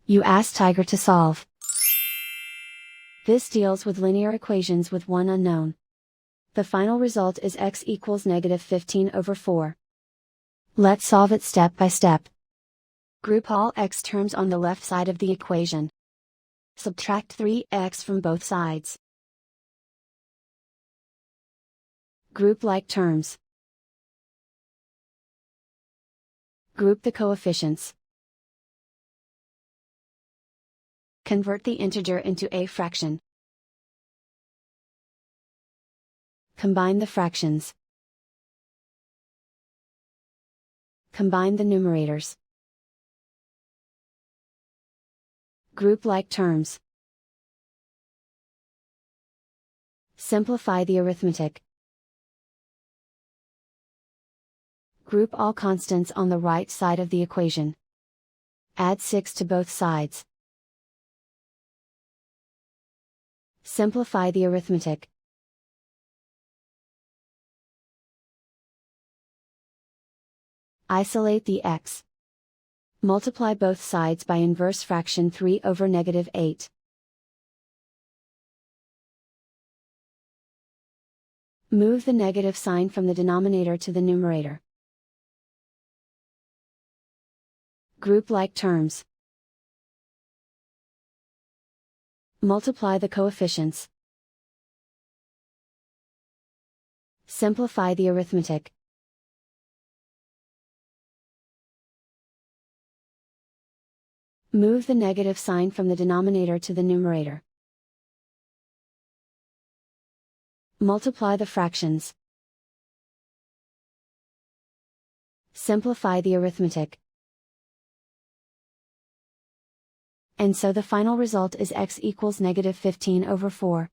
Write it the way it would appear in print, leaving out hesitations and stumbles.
You ask Tiger to solve. This deals with linear equations with one unknown. The final result is x equals -15/4. Let's solve it step by step. Group all x terms on the left side of the equation. Subtract 3x from both sides. Group like terms. Group the coefficients. Convert the integer into a fraction. Combine the fractions. Combine the numerators. Group like terms. Simplify the arithmetic. Group all constants on the right side of the equation. Add 6 to both sides. Simplify the arithmetic. Isolate the x. Multiply both sides by inverse fraction 3/8. Move the negative sign from the denominator to the numerator. Group like terms. Multiply the coefficients. Simplify the arithmetic. Move the negative sign from the denominator to the numerator. Multiply the fractions. Simplify the arithmetic. And so the final result is x equals -15/4.